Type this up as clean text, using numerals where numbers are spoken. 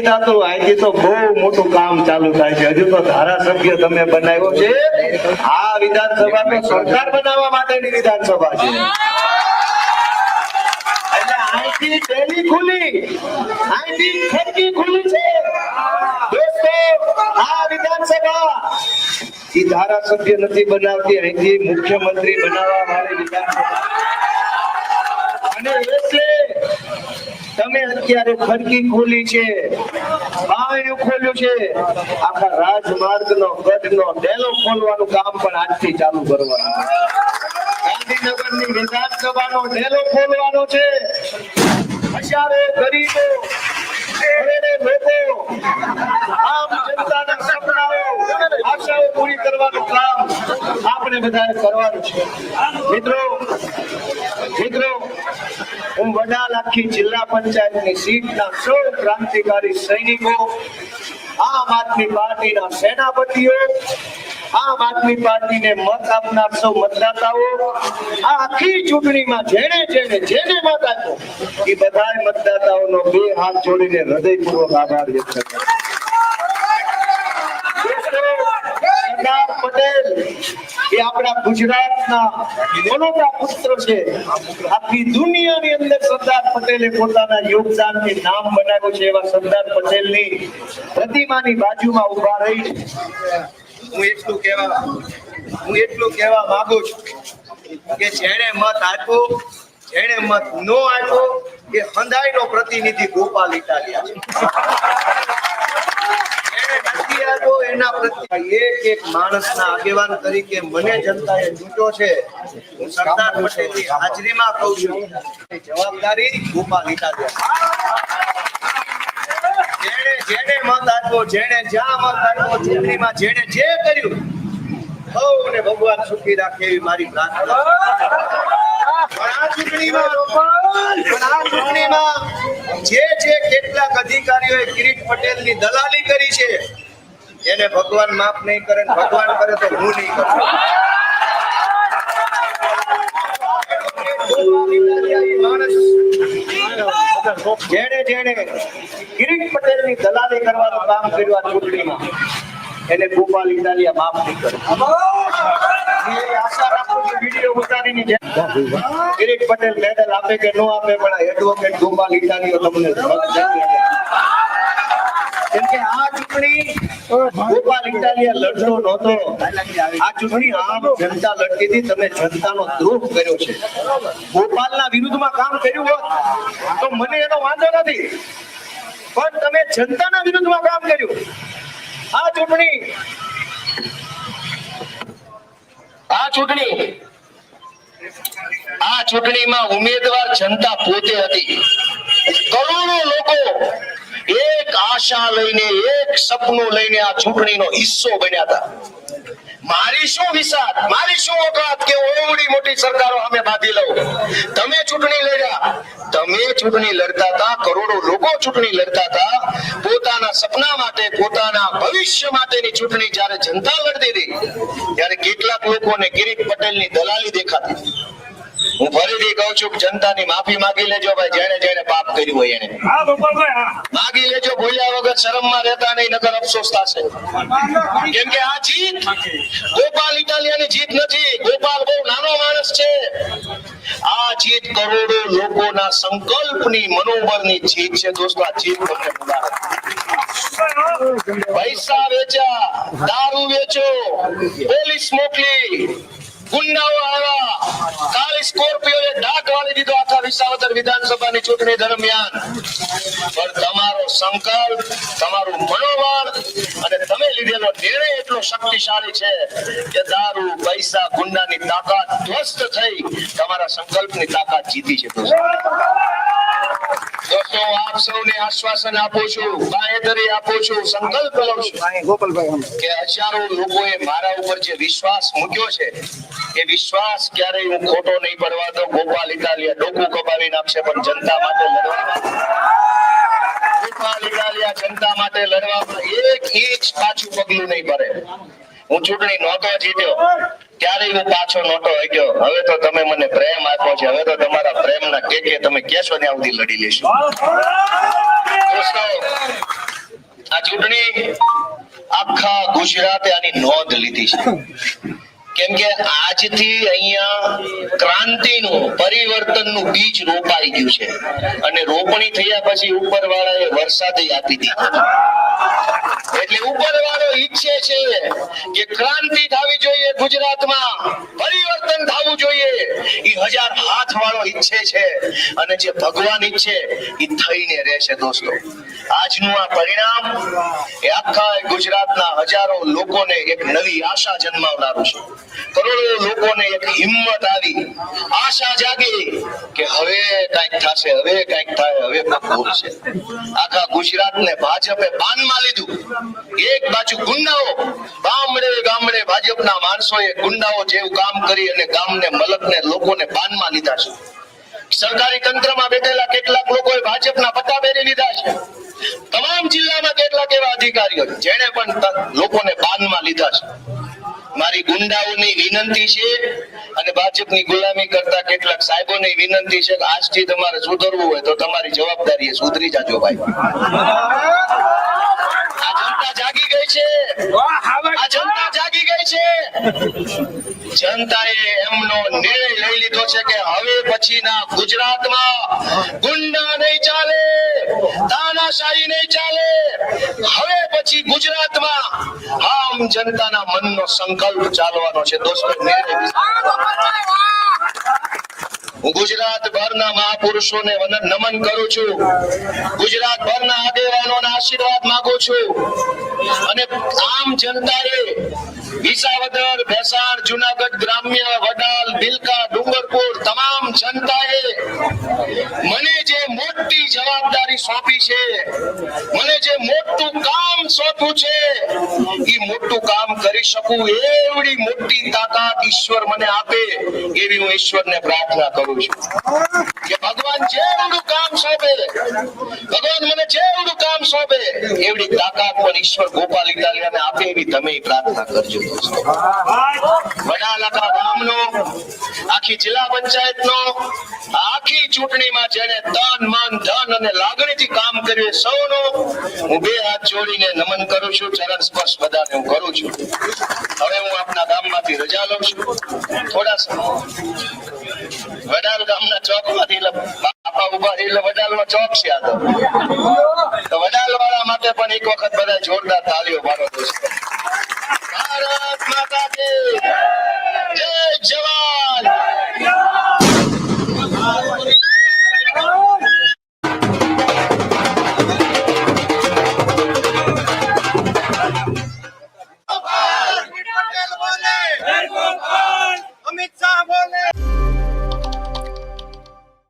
થતું, અહીંથી તો બહુ મોટું કામ ચાલુ થાય છે. હજુ તો ધારાસભ્ય તમે બનાવ્યો છે. આ વિધાનસભા તો સરકાર બનાવવા માટેની વિધાનસભા છે. એટલે અહીંથી ડેલી ખુલી, અહીંથી ખડકી ખુલી છે. દોસ્તો, આ વિધાનસભા એ ધારાસભ્ય નથી બનાવતી, અહીંથી મુખ્યમંત્રી બનાવવા વાળી વિધાનસભા. અને એટલે તમે અત્યારે ખડકી ખોલી છે, બાયું ખોલ્યું છે. આખા રાજમાર્ગનો ગઢનો ડેલો ખોલવાનું કામ પણ આજથી ચાલુ કરવાનું. ગાંધીનગરની વિધાનસભાનો ડેલો ખોલવાનો છે. હજારો ગરીબો, લોકો, આમ જનતાના સપનાઓ, આશાઓ પૂરી કરવાનું કામ આપણે બધાએ કરવાનું છે. મિત્રો, હું વડાલ આખી જિલ્લા પંચાયતની સીટના સૌ ક્રાંતિકારી સૈનિકો, આમ આદમી પાર્ટીના સેનાપતિઓ, આમ આદમી પાર્ટીને મત આપનાર સૌ મતદાતાઓ, આ આખી ચૂંટણીમાં જેને મત આપ્યો એ બધા મતદાતાઓનો બે હાથ જોડીને હૃદયપૂર્વક આભાર વ્યક્ત કરું. સરદાર પટેલ એ આપણા ગુજરાતના મોટા પુત્ર છે. આખી દુનિયાની અંદર સરદાર પટેલે પોતાના યોગદાનથી નામ બનાવ્યું છે. એવા સરદાર પટેલની પ્રતિમાની બાજુમાં ઉભા રહી હું એટલું કહેવા માંગુ છું કે જેણે મત આપ્યો, જેણે મત નો આપ્યો, એ હંધાઈનો પ્રતિનિધિ ગોપાલ ઇટાલિયા છે. એના પ્રત્યે એક માણસના આગેવાન તરીકે મને જનતાએ ચૂંટ્યો છે. હું સરદાર પટેલની હાજરીમાં કહું છું, જવાબદારી ગોપાલ ઇટાલિયા. જેણે મત આપ્યો, જેણે જ્યાં મત આપ્યો, ચૂંટણીમાં જેણે જે કર્યું, સૌને ભગવાન સુખી રાખે એવી મારી પ્રાર્થના. આ ચૂંટણીમાં જે કેટલાક અધિકારીઓએ કિરીટ પટેલની દલાલી કરી છે, એને ભગવાન માફ નહીં કરે, ભગવાન કરે તો હું નહીં કરું. જેણે કિરીટ પટેલની દલાલી કરવાનું કામ કર્યું આ ચૂંટણીમાં, એને ગોપાલ ઇટાલિયા માફ નહીં કરે. આશા રાખું છું વિડીયો ઉતારીને કિરીટ પટેલ મેડલ આપે કે ન આપે, પણ એડવોકેટ ગોપાલ ઇટાલિયા તમને કેમ કે આ ચૂંટણી ગોપાલ ઇટાલિયા લડતો નહોતો. આ ચૂંટણી આમ જનતા લડતી હતી. તમે જનતાનો દ્રોહ કર્યો છે. ગોપાલના વિરુદ્ધમાં કામ કર્યું હોત તો મને એનો વાંધો નથી, પણ તમે જનતાના વિરુદ્ધમાં કામ કર્યું. આ ચૂંટણીમાં ઉમેદવાર જનતા પોતે હતી. કરોડો લોકો એક આશા લઈને, એક સપનું લઈને આ ચૂંટણીનો હિસ્સો બન્યા હતા. મારી શું વિસાત, મારી શું ઓકાત કે ઓવડી મોટી સરકારો સામે બાંધી લઉં. તમે ચૂંટણી લડતા હતા, કરોડો લોકો ચૂંટણી લડતા હતા. પોતાના સપના માટે, પોતાના ભવિષ્ય માટેની ચૂંટણી જ્યારે જનતા લડતી હતી, ત્યારે કેટલાક લોકોને કિરીટ પટેલની દલાલી દેખાતી. હું ફરીથી કહું છું, જનતાની માફી માંગી લેજો ભાઈ. જેણે પાપ કર્યું હોય એને માંગી લેજો. ભૂલ્યા વગર શરમમાં રહેતા નહીં, નગર અફસોસ થશે. કેમ કે આ જીત ગોપાલ ઇટાલિયાની જીત નથી. ગોપાલ બહુ નાનો માણસ છે. આ જીત કરોડો લોકોના સંકલ્પની, મનોબળની જીત છે. દોસ્તો, આ જીત તમને પૈસા વેચ્યા, દારૂ વેચો, પોલીસ મોકલી, ગુંડાઓ આવ્યા, કાળી સ્કોર્પિયોએ ડાક વાળી દીધો આખા વિસાવદર વિધાનસભાની ચૂંટણી દરમિયાન. પણ તમારો સંકલ્પ, તમારું મનોબળ અને તમે લીધેલો નિર્ણય એટલો શક્તિશાળી છે કે દારૂ, પૈસા, ગુંડાની તાકાત ધ્વસ્ત થઈ તમારા સંકલ્પની તાકાત જીતી છે. દોસ્તો, આપ સૌને આશ્વાસન આપું છું, બાંહેધરી આપું છું, સંકલ્પ લઉં છું કે હજારો લોકોએ મારા ઉપર જે વિશ્વાસ મૂક્યો છે, એ વિશ્વાસ ક્યારેય હું ખોટો નહીં પડવા દઉં. ગોપાલ ઇટાલિયા ડોકું કપાવી નાખશે, પણ જનતા માટે ગોપાલ ઇટાલિયા જનતા માટે લડવામાં એક ઇંચ પાછું પગલું નહીં ભરે. હું ચૂંટણી નહોતો જીત્યો, ક્યારેય હું પાછો નહોતો હટ્યો. હવે તો તમે મને પ્રેમ આપ્યો છે, હવે તો તમારા પ્રેમના કે તમે કેશો ને સુધી લડી લેશો. દોસ્તો, આ ચૂંટણી આખા ગુજરાતે આની નોંધ લીધી છે, કેમ કે આજથી અહીંયા ક્રાંતિનું પરિવર્તનનું બીજ રોપાઈ ગયું છે અને રોપણી થયા પછી ઉપરવાળાએ વરસાદે આપી દીધો. એટલે ઉપરવાળો ઈચ્છે છે કે ક્રાંતિ થવી જોઈએ ગુજરાતમાં, પરિવર્તન થવું જોઈએ. ઈ હજાર હાથ વાળો ઈચ્છે છે અને જે ભગવાન ઈચ્છે ઈ થઈને રહેશે. દોસ્તો, આજનું આ પરિણામ એ આખા ગુજરાતના હજારો લોકોને એક નવી આશા જન્માવનારું છે. કરોડો લોકોને એક હિંમત આવી, આશા જાગી કે હવે કંઈક થશે, હવે કંઈક થાય, હવે કંઈક બોલશે. આખા ગુજરાતને ભાજપે બાનમાં લીધું. એક બાજુ ગુંડાઓ, ગામડે ગામડે ભાજપના માણસોએ ગુંડાઓ જેવું કામ કરી અને ગામને મલકને લોકોને બાનમાં લીધા છે. સરકારી તંત્રમાં બેઠેલા કેટલાક લોકોએ ભાજપના પટ્ટા પહેરી લીધા છે. તમામ જિલ્લામાં કેટલાક એવા અધિકારીઓ જેણે પણ લોકોને બાનમાં લીધા છે. મારી ગુંડાઓની વિનંતી છે અને ભાજપની ગુલામી કરતા કેટલાક સાહેબોની વિનંતી છે કે આજથી તમારે સુધરવું હોય તો તમારી જવાબદારી એ સુધરી જાજો ભાઈ. આ જનતા જાગી ગઈ છે, આ જનતા જાગી ગઈ છે. જનતાએ એમનો નિર્ણય લઈ લીધો છે કે હવે પછીના ગુજરાતમાં ગુંડા નહીં ચાલે, તાનાશાહી નહીં ચાલે. હવે પછી ગુજરાતમાં આમ જનતાના મનનો સંકલ્પ ચાલવાનો છે. દોસ્તો, હું ગુજરાતભરના મહાપુરુષોને નમન કરું છું, ગુજરાતભરના આગેવાનોના આશીર્વાદ માંગુ છું અને આમ જનતાએ વિસાવદર, ભેસાણ, જુનાગઢ ગ્રામ્ય, વડાલ, બિલકા, ડુંગરપુર તમામ જનતાએ મને જે મોટી જવાબદારી સોંપી છે, મને જે મોટું કામ સોંપ્યું છે, એ મોટું કામ કરી શકું એવડી મોટી તાકાત ઈશ્વર મને આપે એવી હું ઈશ્વરને પ્રાર્થના કરું છું કે ભગવાન જેવડું કામ સોંપે, ભગવાન મને જેવડું કામ સોંપે એવડી તાકાત પણ ઈશ્વર ગોપાલ ઇટાલિયાને આપે એવી તમે પ્રાર્થના કરજો. દોસ્તો, વડાલાકા ગામનો, આખી જિલ્લા પંચાયતનો આખી ચૂંટણીમાં જેને તન, મન, ધન અને લાગણીથી કામ કર્યું સૌનો હું બે હાથ જોડીને નમન કરું છું, ચરણ સ્પર્શ બધાને હું કરું છું. હવે હું આપના ગામમાંથી રજા લઉં છું થોડા સમય. વડાલ ગામના ચોકમાંથી બાપા ઉભા એટલે વડાલમાં ચોક છે. આ તો વડાલ વાળા માટે પણ એક વખત બધા જોરદાર તાળીઓ પાડો. ભારત માતા કી